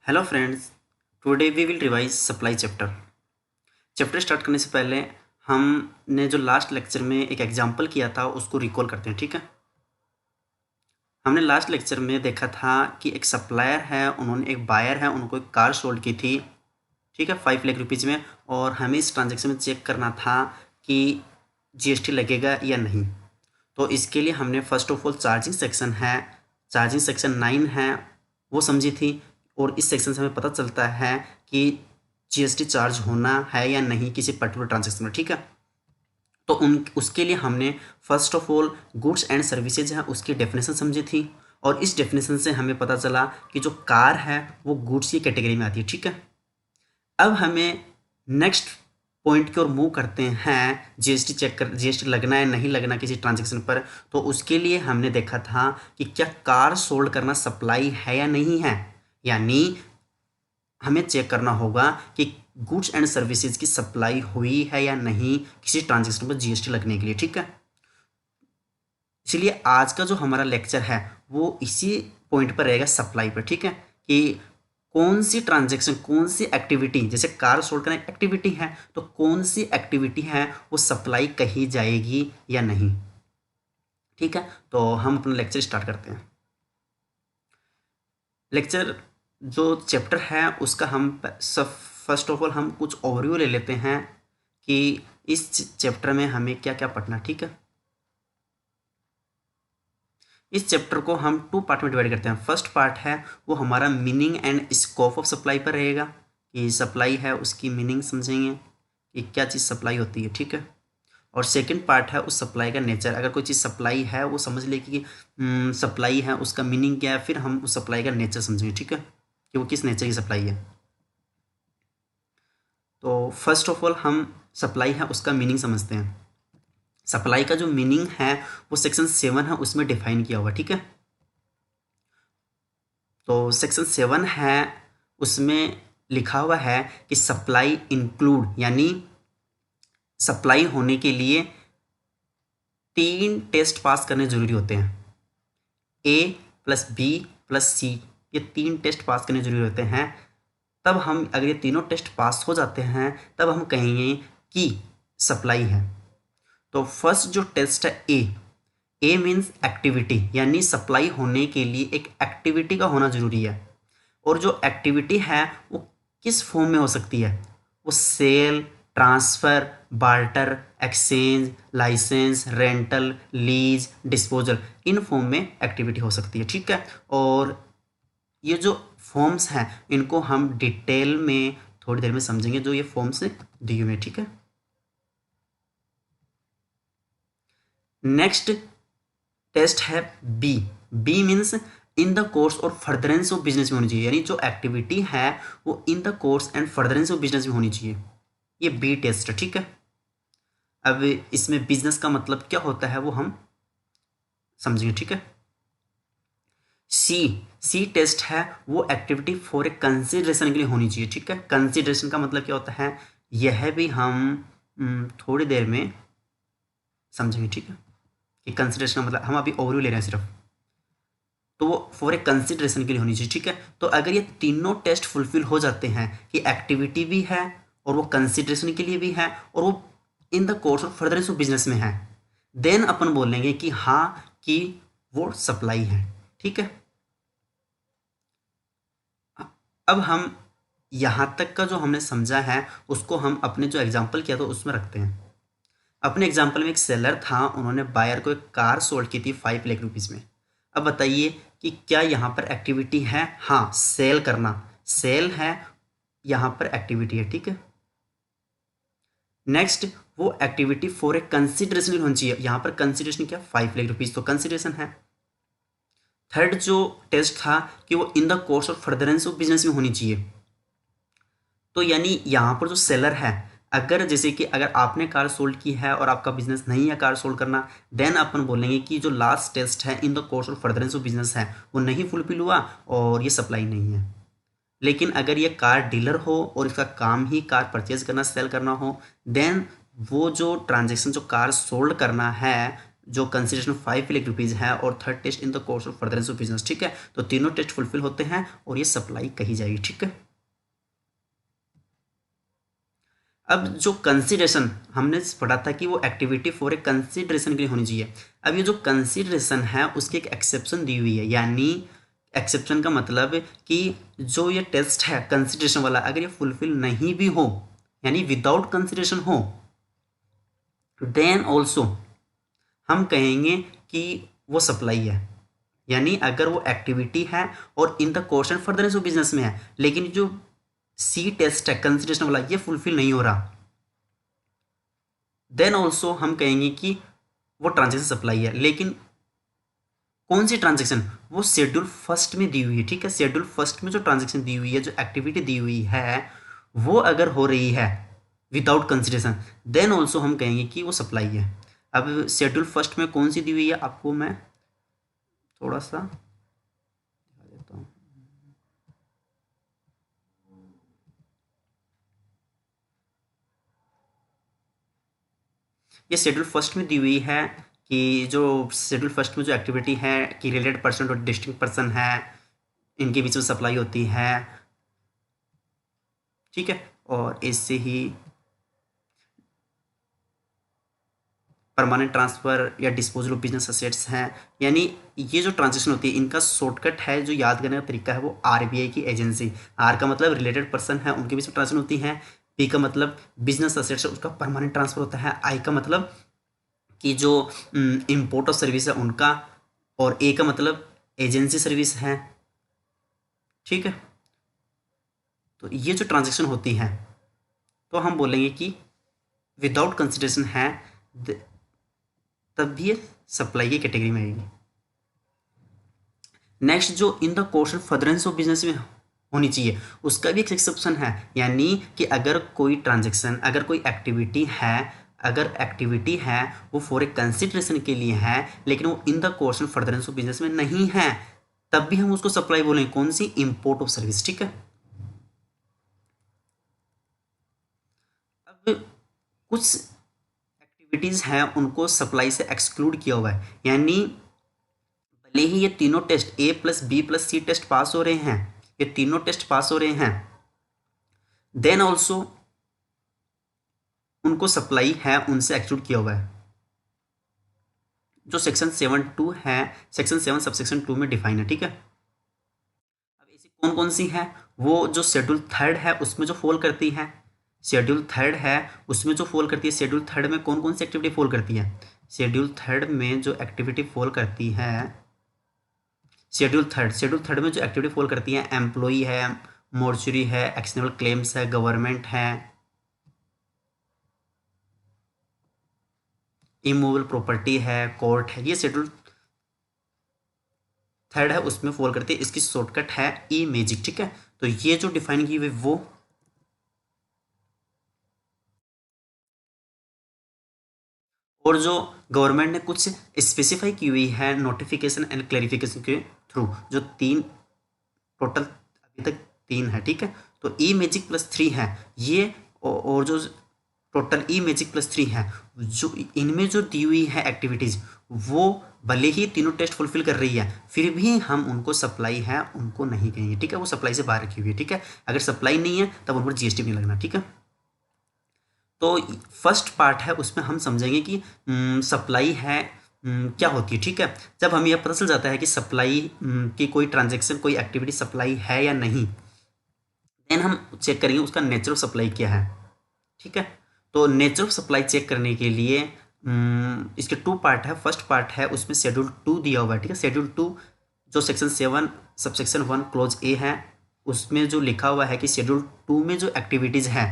Hello friends, today we will revise supply chapter. Chapter start करने से पहले हमने जो लास्ट लेक्चर में एक एग्जांपल किया था उसको रिकॉल करते हैं, ठीक है। हमने लास्ट लेक्चर में देखा था कि एक सप्लायर है, उन्होंने एक बायर है, उनको एक कार सोल्ड की थी, ठीक है, 5 लाख रुपीज़ में। और हमें इस ट्रांजेक्शन में चेक करना था कि जीएसटी लगेगा या नहीं। तो इसके लिए हमने first of all charging section है, चार्जिंग सेक्शन 9 है, वो समझी थी। और इस सेक्शन से हमें पता चलता है कि जीएसटी चार्ज होना है या नहीं किसी पर्टिकुलर ट्रांजेक्शन में, ठीक है। तो उसके लिए हमने first of all goods and services है उसकी डेफिनेशन समझी थी। और इस डेफिनेशन से हमें पता चला कि जो कार है वो गुड्स की कैटेगरी में आती है, ठीक है। अब हमें नेक्स्ट पॉइंट की ओर मूव करते हैं, जीएसटी चेक कर, जीएसटी लगना है नहीं लगना किसी ट्रांजेक्शन पर। तो उसके लिए हमने देखा था कि क्या कार सोल्ड करना सप्लाई है या नहीं है, यानी हमें चेक करना होगा कि गुड्स एंड सर्विसेज की सप्लाई हुई है या नहीं किसी ट्रांजेक्शन पर जीएसटी लगने के लिए, ठीक है। इसलिए आज का जो हमारा लेक्चर है वो इसी पॉइंट पर रहेगा, सप्लाई पर, ठीक है। कि कौन सी ट्रांजैक्शन, कौन सी एक्टिविटी, जैसे कार सोल्ड करना एक्टिविटी है, तो कौन सी एक्टिविटी है वो सप्लाई कही जाएगी या नहीं, ठीक है। तो हम अपना लेक्चर स्टार्ट करते हैं। लेक्चर जो चैप्टर है उसका हम सब फर्स्ट ऑफ ऑल हम कुछ ओवरव्यू ले लेते हैं कि इस चैप्टर में हमें क्या क्या पढ़ना, ठीक है। इस चैप्टर को हम 2 पार्ट में डिवाइड करते हैं। फर्स्ट पार्ट है वो हमारा meaning and scope of supply पर रहेगा, कि सप्लाई है उसकी मीनिंग समझेंगे कि क्या चीज़ सप्लाई होती है, ठीक है। और सेकंड पार्ट है उस सप्लाई का नेचर, अगर कोई चीज़ सप्लाई है वो समझ ले कि सप्लाई है, उसका मीनिंग क्या है, फिर हम उस सप्लाई का नेचर समझेंगे, ठीक है, कि वो किस नेचर की सप्लाई है। तो फर्स्ट ऑफ ऑल हम सप्लाई है उसका मीनिंग समझते हैं। सप्लाई का जो मीनिंग है वो सेक्शन 7 है उसमें डिफाइन किया हुआ, ठीक है। तो सेक्शन 7 है उसमें लिखा हुआ है कि सप्लाई इंक्लूड, यानी सप्लाई होने के लिए 3 टेस्ट पास करने जरूरी होते हैं। A+B+C, ये 3 टेस्ट पास करने जरूरी होते हैं। तब हम, अगर ये तीनों टेस्ट पास हो जाते हैं तब हम कहेंगे कि सप्लाई है। तो फर्स्ट जो टेस्ट है ए मीन्स एक्टिविटी, यानी सप्लाई होने के लिए एक एक्टिविटी का होना जरूरी है। और जो एक्टिविटी है वो किस फॉर्म में हो सकती है, वो sale, transfer, barter, exchange, licence, rental, lease, disposal, in form में एक्टिविटी हो सकती है, ठीक है। और ये जो फॉर्म्स हैं इनको हम डिटेल में थोड़ी देर में समझेंगे, जो ये फॉर्म्स दिए हुए हैं, ठीक है। नेक्स्ट टेस्ट है B. B means in the course और फर्दरेंस ऑफ बिजनेस में होनी चाहिए, यानी जो एक्टिविटी है वो in the course and furtherance of business में होनी चाहिए। ये बी टेस्ट है, ठीक है। अब इसमें बिजनेस का मतलब क्या होता है वो हम समझेंगे, ठीक है। सी सी टेस्ट है वो एक्टिविटी फॉर ए कंसिडरेशन के लिए होनी चाहिए, ठीक है। कंसिडरेशन का मतलब क्या होता है यह भी हम थोड़ी देर में समझेंगे, ठीक है। कि कंसिडरेशन का मतलब हम अभी ओवरव्यू ले रहे हैं सिर्फ, तो वो फॉर ए कंसिडरेशन के लिए होनी चाहिए, ठीक है। तो अगर ये तीनों टेस्ट फुलफिल हो जाते हैं कि एक्टिविटी भी है और वो कंसिडरेशन के लिए भी है और वो in the course of furtherance of business में है, देन अपन बोलेंगे कि हाँ कि वो सप्लाई है, ठीक है। अब हम यहाँ तक का जो हमने समझा है उसको हम अपने जो एग्जाम्पल किया था उसमें रखते हैं। अपने एग्जाम्पल में एक सेलर था, उन्होंने बायर को एक कार सोल्ड की थी 5 लाख रुपीज़ में। अब बताइए कि क्या यहाँ पर एक्टिविटी है, हाँ सेल करना, सेल है, यहाँ पर एक्टिविटी है, ठीक है। नेक्स्ट वो एक्टिविटी फॉर ए कंसिडरेशन होनी चाहिए, यहाँ पर कंसिडरेशन क्या, 5 लाख रुपीज़, तो कंसिडरेशन है। थर्ड जो टेस्ट था कि वो in the course of furtherance of business में होनी चाहिए। तो यानी यहाँ पर जो सेलर है, अगर जैसे कि अगर आपने कार सोल्ड की है और आपका बिजनेस नहीं है कार सोल्ड करना, देन अपन बोलेंगे कि जो लास्ट टेस्ट है इन the course of furtherance of business है वो नहीं फुलफिल हुआ और ये सप्लाई नहीं है। लेकिन अगर ये कार डीलर हो और इसका काम ही कार परचेज करना, सेल करना हो, देन वो जो ट्रांजेक्शन, जो कार सोल्ड करना है जो कंसिडरेशन 5 लाख रुपीज़ है, और third test in the course of furtherance of business. ठीक है, तो तीनों टेस्ट फुलफिल होते हैं और ये सप्लाई कही जाएगी। ठीक है, अब जो कंसिडरेशन हमने पढ़ा था कि वो एक्टिविटी फॉर ए कंसिडरेशन के लिए होनी चाहिए। अब ये जो कंसिडरेशन है उसकी एक एक्सेप्शन दी हुई है, यानी एक्सेप्शन का मतलब कि जो ये टेस्ट है कंसिडरेशन वाला, अगर ये फुलफिल नहीं भी हो, यानी विदाउट कंसिडरेशन हो, देन ऑल्सो हम कहेंगे कि वो सप्लाई है। यानी अगर वो एक्टिविटी है और इन the course and furtherance of business में है, लेकिन जो सी टेस्ट है कंसिडरेशन वाला ये फुलफिल नहीं हो रहा, देन ऑल्सो हम कहेंगे कि वो ट्रांजेक्शन सप्लाई है। लेकिन कौन सी ट्रांजेक्शन? वो शेड्यूल फर्स्ट में दी हुई है। ठीक है, शेड्यूल फर्स्ट में जो ट्रांजेक्शन दी हुई है, जो एक्टिविटी दी हुई है, वो अगर हो रही है विदाउट कंसिडरेशन, देन ऑल्सो हम कहेंगे कि वो सप्लाई है। अब शेड्यूल फर्स्ट में कौन सी दी हुई है आपको मैं थोड़ा सा दिखा देता हूँ। ये शेड्यूल फर्स्ट में दी हुई है कि जो शेड्यूल फर्स्ट में जो एक्टिविटी है कि रिलेटेड पर्सन और डिस्टिंक्ट पर्सन है, इनके बीच में सप्लाई होती है। ठीक है, और इससे ही परमानेंट ट्रांसफ़र या डिस्पोजल ऑफ बिजनेस असेट्स हैं। यानी ये जो ट्रांजेक्शन होती है इनका शॉर्टकट है, जो याद करने का तरीका है वो आरबीआई की एजेंसी। आर का मतलब रिलेटेड पर्सन है, उनके बीच में ट्रांजेक्शन होती है। पी का मतलब बिजनेस असेट्स है, उसका परमानेंट ट्रांसफर होता है। आई का मतलब कि जो इम्पोर्ट ऑफ सर्विस है उनका, और ए का मतलब एजेंसी सर्विस है। ठीक है, तो ये जो ट्रांजेक्शन होती हैं तो हम बोलेंगे कि विदाउट कंसिडरेशन है, तब भी ये सप्लाई की कैटेगरी में आएगी। नेक्स्ट जो इन the course of furtherance of business में होनी चाहिए, उसका भी एक एक्सेप्शन है। यानी कि अगर कोई ट्रांजेक्शन, अगर कोई एक्टिविटी है, अगर एक्टिविटी है वो फॉर ए कंसिडरेशन के लिए है, लेकिन वो in the course of furtherance of business में नहीं है, तब भी हम उसको सप्लाई बोलेंगे। कौन सी? Import of service. ठीक है, अब कुछ एक्टिविटीज़ हैं उनको सप्लाई से एक्सक्लूड किया हुआ है। यानी भले ही ये तीनों टेस्ट A+B+C टेस्ट पास हो रहे हैं, ये तीनों टेस्ट पास हो रहे हैं, देन ऑल्सो उनको सप्लाई है उनसे एक्सक्लूड किया हुआ है। जो सेक्शन 7(2) है, सेक्शन 7 सबसेक्शन 2 में डिफाइन है। ठीक है, अब ऐसी कौन कौन सी है? वो जो शेड्यूल थर्ड है उसमें जो फॉल करती है, शेड्यूल थर्ड है उसमें जो फॉल करती है। शेड्यूल थर्ड में कौन कौन सी एक्टिविटी फॉल करती है? शेड्यूल थर्ड में जो एक्टिविटी फॉल करती है, शेड्यूल थर्ड में जो एक्टिविटी फॉल करती है, एम्प्लॉई है, मॉर्चरी है, एक्शनेबल क्लेम्स है, गवर्नमेंट है, इमूवेबल प्रॉपर्टी है, कोर्ट है, ये शेड्यूल थर्ड है उसमें फॉल करती है। इसकी शॉर्टकट है ई मैजिक। ठीक है, तो ये जो डिफाइन की हुई वो और जो गवर्नमेंट ने कुछ स्पेसिफाई की हुई है नोटिफिकेशन एंड क्लैरिफिकेशन के थ्रू, जो तीन टोटल अभी तक तीन है। ठीक है, तो ई मैजिक +3 है ये, और जो टोटल ई मैजिक +3 है, जो इनमें जो दी हुई है एक्टिविटीज़, वो भले ही तीनों टेस्ट फुलफिल कर रही है, फिर भी हम उनको सप्लाई है उनको नहीं कहेंगे। ठीक है, वो सप्लाई से बाहर रखी हुई है। ठीक है, अगर सप्लाई नहीं है तब उन पर जीएसटी नहीं लगना। ठीक है, तो फर्स्ट पार्ट है उसमें हम समझेंगे कि सप्लाई है क्या होती है। ठीक है, जब हमें यह पता चल जाता है कि सप्लाई की कोई ट्रांजैक्शन, कोई एक्टिविटी सप्लाई है या नहीं, देन हम चेक करेंगे उसका नेचर ऑफ सप्लाई क्या है। ठीक है, तो नेचर ऑफ सप्लाई चेक करने के लिए इसके 2 पार्ट है। फर्स्ट पार्ट है उसमें शेड्यूल 2 दिया हुआ है। ठीक है, शेड्यूल 2 जो सेक्शन 7 सबसेक्शन 1 क्लोज ए है, उसमें जो लिखा हुआ है कि शेड्यूल 2 में जो एक्टिविटीज़ हैं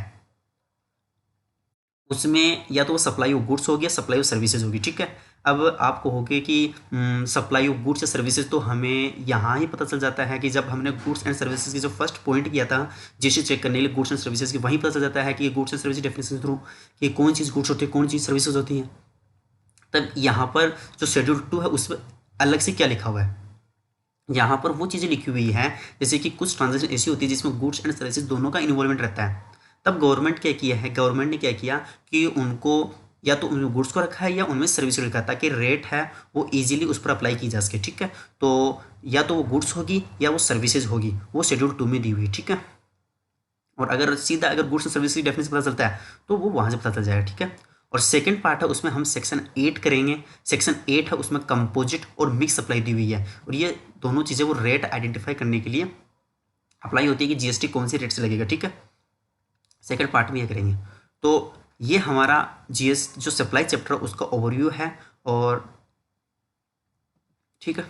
उसमें या तो वो सप्लाई ऑफ गुड्स होगी या सप्लाई ऑफ सर्विसेज होगी। ठीक है, अब आप कहोगे कि सप्लाई ऑफ गुड्स या सर्विसेज, तो हमें यहाँ ही पता चल जाता है कि जब हमने गुड्स एंड सर्विसेज की जो फर्स्ट पॉइंट किया था जिसे चेक करने के लिए गुड्स एंड सर्विसेज की, वहीं पता चल जाता है कि गुड्स एंड सर्विसेज डेफिनेशन के थ्रू कि कौन चीज़ गुड्स होती है, कौन चीज़ सर्विसेज होती है। तब यहाँ पर जो शेड्यूल 2 है उसमें अलग से क्या लिखा हुआ है, यहाँ पर वो चीज़ें लिखी हुई हैं जैसे कि कुछ ट्रांजेक्शन ऐसी होती है जिसमें गुड्स एंड सर्विसेज दोनों का इन्वॉल्वमेंट रहता है। तब गवर्नमेंट क्या किया है, गवर्नमेंट ने क्या किया कि उनको या तो उनमें गुड्स को रखा है या उनमें सर्विस को रखा है, ताकि रेट है वो इजीली उस पर अप्लाई की जा सके, ठीक है। तो या तो वो गुड्स होगी या वो सर्विसेज होगी, वो शेड्यूल 2 में दी हुई, ठीक है। और अगर सीधा अगर गुड्स और सर्विस की डेफिनेशन पता चलता है तो वो वहाँ से पता चल जाएगा, ठीक है। और सेकंड पार्ट है उसमें हम सेक्शन 8 करेंगे। सेक्शन 8 है उसमें कंपोजिट और मिक्स सप्लाई दी हुई है, और ये दोनों चीज़ें वो रेट आइडेंटिफाई करने के लिए अप्लाई होती है कि जीएसटी कौन सी रेट से लगेगा, ठीक है। सेकंड पार्ट में ये करेंगे। तो ये हमारा जीएस जो सप्लाई चैप्टर उसका ओवरव्यू है, और ठीक है।